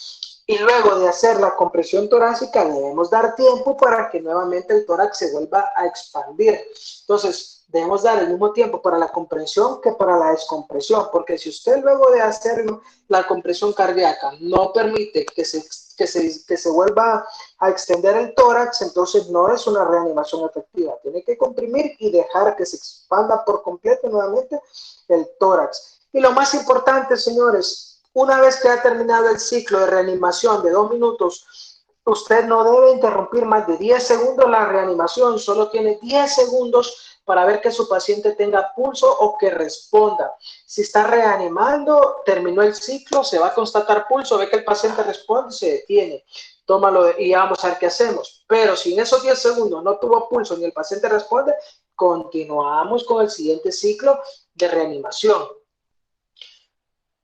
Y luego de hacer la compresión torácica debemos dar tiempo para que nuevamente el tórax se vuelva a expandir. Entonces, debemos dar el mismo tiempo para la compresión que para la descompresión, porque si usted luego de hacer la compresión cardíaca no permite que se vuelva a extender el tórax, entonces no es una reanimación efectiva. Tiene que comprimir y dejar que se expanda por completo nuevamente el tórax. Y lo más importante, señores, una vez que ha terminado el ciclo de reanimación de 2 minutos, usted no debe interrumpir más de 10 segundos la reanimación. Solo tiene 10 segundos para ver que su paciente tenga pulso o que responda. Si está reanimando, terminó el ciclo, se va a constatar pulso, ve que el paciente responde, se detiene. Tómalo y vamos a ver qué hacemos. Pero si en esos 10 segundos no tuvo pulso ni el paciente responde, continuamos con el siguiente ciclo de reanimación.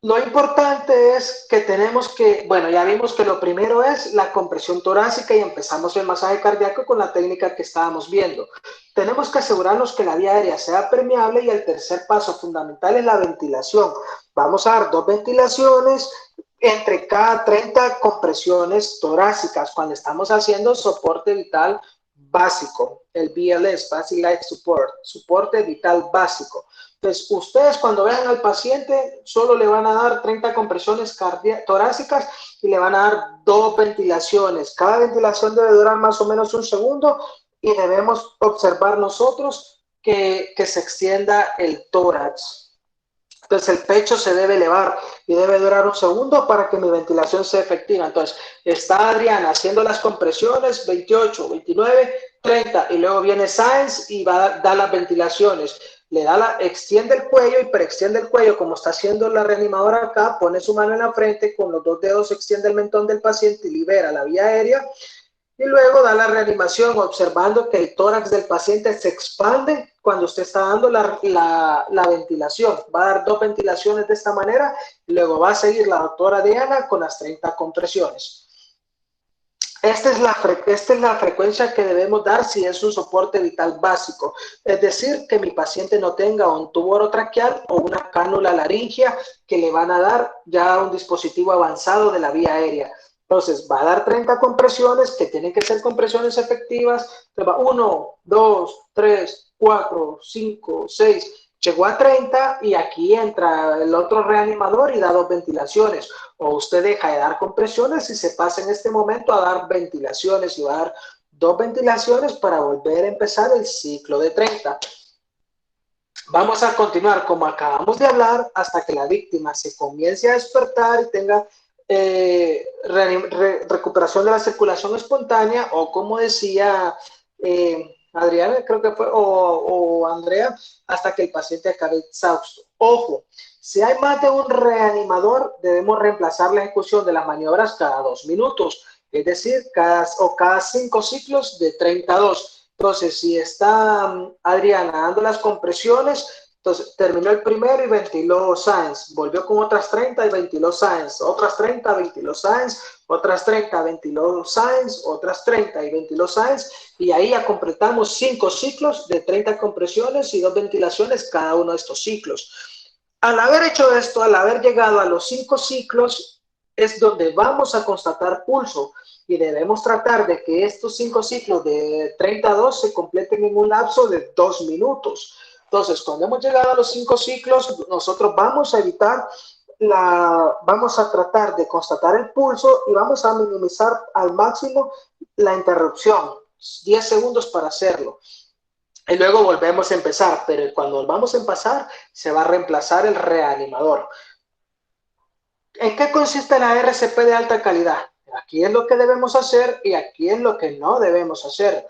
Lo importante es que tenemos que, bueno, ya vimos que lo primero es la compresión torácica y empezamos el masaje cardíaco con la técnica que estábamos viendo. Tenemos que asegurarnos que la vía aérea sea permeable y el tercer paso fundamental es la ventilación. Vamos a dar 2 ventilaciones entre cada 30 compresiones torácicas cuando estamos haciendo soporte vital básico, el BLS, Basic Life Support, soporte vital básico. Entonces, ustedes cuando vean al paciente solo le van a dar 30 compresiones torácicas y le van a dar 2 ventilaciones. Cada ventilación debe durar más o menos 1 segundo y debemos observar nosotros que se extienda el tórax. Entonces, el pecho se debe elevar y debe durar 1 segundo para que mi ventilación sea efectiva. Entonces, está Adriana haciendo las compresiones, 28, 29, 30, y luego viene Sáenz y va a dar las ventilaciones. Le da extiende el cuello y preextiende el cuello, como está haciendo la reanimadora acá, pone su mano en la frente, con los 2 dedos extiende el mentón del paciente y libera la vía aérea. Y luego da la reanimación observando que el tórax del paciente se expande cuando usted está dando la ventilación. Va a dar 2 ventilaciones de esta manera y luego va a seguir la doctora Diana con las 30 compresiones. Esta es la frecuencia que debemos dar si es un soporte vital básico. Es decir, que mi paciente no tenga un tubo orotraqueal o una cánula laringea que le van a dar ya un dispositivo avanzado de la vía aérea. Entonces, va a dar 30 compresiones que tienen que ser compresiones efectivas. 1, 2, 3, 4, 5, 6. Llegó a 30 y aquí entra el otro reanimador y da 2 ventilaciones. O usted deja de dar compresiones y se pasa en este momento a dar ventilaciones y va a dar 2 ventilaciones para volver a empezar el ciclo de 30. Vamos a continuar como acabamos de hablar hasta que la víctima se comience a despertar y tenga recuperación de la circulación espontánea o como decía Adriana, creo que fue, o Andrea, hasta que el paciente acabe exhausto. Ojo, si hay más de un reanimador, debemos reemplazar la ejecución de las maniobras cada 2 minutos, es decir, cada 5 ciclos de 32. Entonces, si está Adriana dando las compresiones, entonces terminó el primero y ventiló Sáenz, volvió con otras 30 y ventiló Sáenz, otras 30, ventiló Sáenz, otras 30, ventiló Sáenz, otras 30 y ventiló Sáenz, y ahí ya completamos 5 ciclos de 30 compresiones y 2 ventilaciones cada uno de estos ciclos. Al haber hecho esto, al haber llegado a los 5 ciclos, es donde vamos a constatar pulso y debemos tratar de que estos 5 ciclos de 32 se completen en un lapso de 2 minutos. Entonces, cuando hemos llegado a los 5 ciclos, nosotros vamos a evitar vamos a tratar de constatar el pulso y vamos a minimizar al máximo la interrupción, 10 segundos para hacerlo. Y luego volvemos a empezar, pero cuando volvamos a empezar, se va a reemplazar el reanimador. ¿En qué consiste la RCP de alta calidad? Aquí es lo que debemos hacer y aquí es lo que no debemos hacer.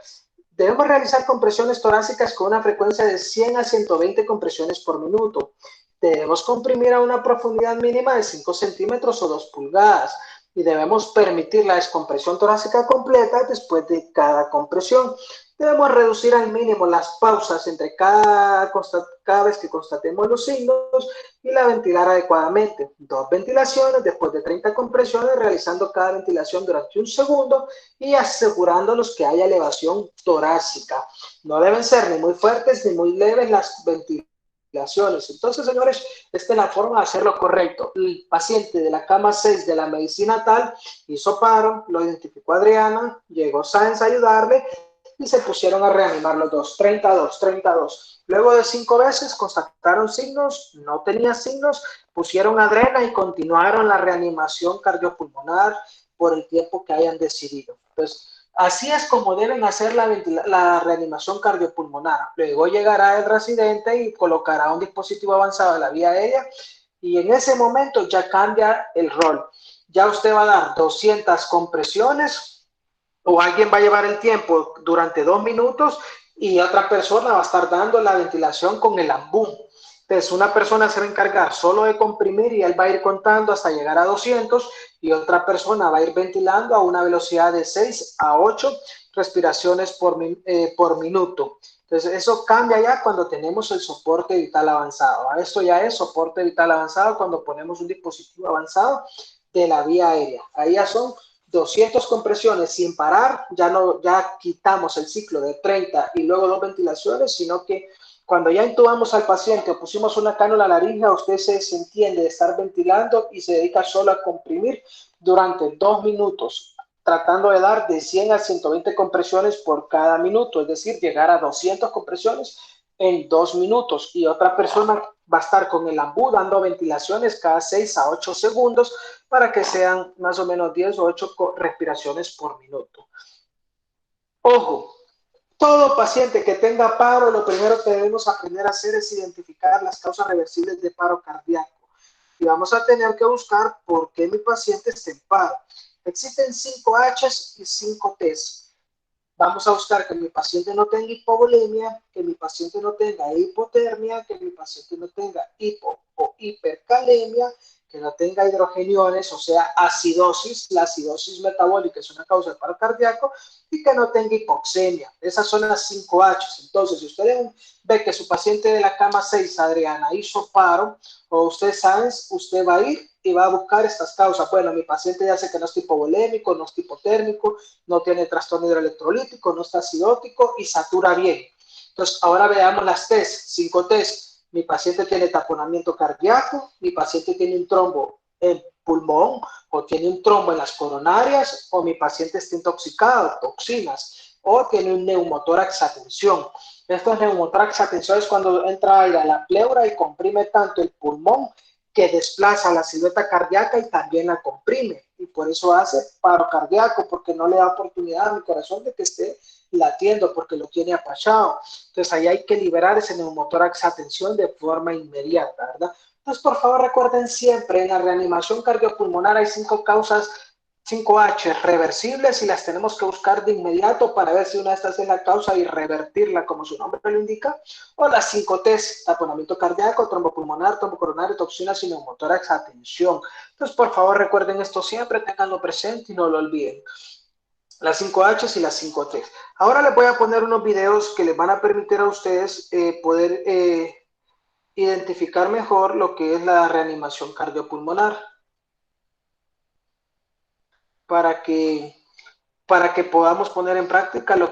Debemos realizar compresiones torácicas con una frecuencia de 100 a 120 compresiones por minuto. Debemos comprimir a una profundidad mínima de 5 centímetros o 2 pulgadas y debemos permitir la descompresión torácica completa después de cada compresión. Debemos reducir al mínimo las pausas entre cada vez que constatemos los signos y la ventilar adecuadamente. 2 ventilaciones después de 30 compresiones, realizando cada ventilación durante 1 segundo y asegurándonos que haya elevación torácica. No deben ser ni muy fuertes ni muy leves las ventilaciones. Entonces, señores, esta es la forma de hacerlo correcto. El paciente de la cama 6 de la medicina tal hizo paro, lo identificó Adriana, llegó Sáenz a ayudarle y se pusieron a reanimar los dos, 32, 32. Luego de 5 veces constataron signos, no tenía signos, pusieron adrena y continuaron la reanimación cardiopulmonar por el tiempo que hayan decidido. Pues así es como deben hacer la reanimación cardiopulmonar. Luego llegará el residente y colocará un dispositivo avanzado de la vía aérea y en ese momento ya cambia el rol. Ya usted va a dar 200 compresiones o alguien va a llevar el tiempo durante 2 minutos y otra persona va a estar dando la ventilación con el ambú. Entonces, una persona se va a encargar solo de comprimir y él va a ir contando hasta llegar a 200 y otra persona va a ir ventilando a una velocidad de 6 a 8 respiraciones por minuto. Entonces, eso cambia ya cuando tenemos el soporte vital avanzado. Esto ya es soporte vital avanzado cuando ponemos un dispositivo avanzado de la vía aérea. Ahí ya son 200 compresiones sin parar, ya quitamos el ciclo de 30 y luego 2 ventilaciones, sino que cuando ya intubamos al paciente o pusimos una cánula laríngea, usted se entiende de estar ventilando y se dedica solo a comprimir durante 2 minutos, tratando de dar de 100 a 120 compresiones por cada minuto, es decir, llegar a 200 compresiones en 2 minutos. Y otra persona va a estar con el ambú dando ventilaciones cada 6 a 8 segundos para que sean más o menos 10 o 8 respiraciones por minuto. Ojo, todo paciente que tenga paro, lo primero que debemos aprender a hacer es identificar las causas reversibles de paro cardíaco. Y vamos a tener que buscar por qué mi paciente está en paro. Existen 5 H's y 5 T's. Vamos a buscar que mi paciente no tenga hipovolemia, que mi paciente no tenga hipotermia, que mi paciente no tenga hipo o hipercalemia, que no tenga hidrogeniones, o sea, acidosis. La acidosis metabólica es una causa de paro cardíaco, y que no tenga hipoxemia. Esas son las 5 H's. Entonces, si usted ve que su paciente de la cama 6, Adriana, hizo paro, o usted sabe, usted va a ir y va a buscar estas causas. Bueno, mi paciente ya sé que no es hipovolémico, no es hipotérmico, no tiene trastorno hidroelectrolítico, no está acidótico y satura bien. Entonces, ahora veamos las T's, 5 T's. Mi paciente tiene taponamiento cardíaco, mi paciente tiene un trombo en pulmón, o tiene un trombo en las coronarias, o mi paciente está intoxicado, toxinas, o tiene un neumotórax a tensión. Estos neumotórax a tensión es cuando entra aire a la pleura y comprime tanto el pulmón que desplaza la silueta cardíaca y también la comprime, y por eso hace paro cardíaco, porque no le da oportunidad a mi corazón de que esté latiendo, porque lo tiene apachado. Entonces ahí hay que liberar ese neumotórax a tensión de forma inmediata, ¿verdad? Entonces, por favor, recuerden siempre, en la reanimación cardiopulmonar hay 5 causas, 5 H reversibles, y las tenemos que buscar de inmediato para ver si una de estas es la causa y revertirla, como su nombre lo indica, o las 5 T's, taponamiento cardíaco, trombopulmonar, trombocoronario, toxinas y neumotórax a tensión. Entonces, por favor, recuerden esto siempre, tenganlo presente y no lo olviden. Las 5 H's y las 5 T's. Ahora les voy a poner unos videos que les van a permitir a ustedes poder identificar mejor lo que es la reanimación cardiopulmonar, para que podamos poner en práctica lo que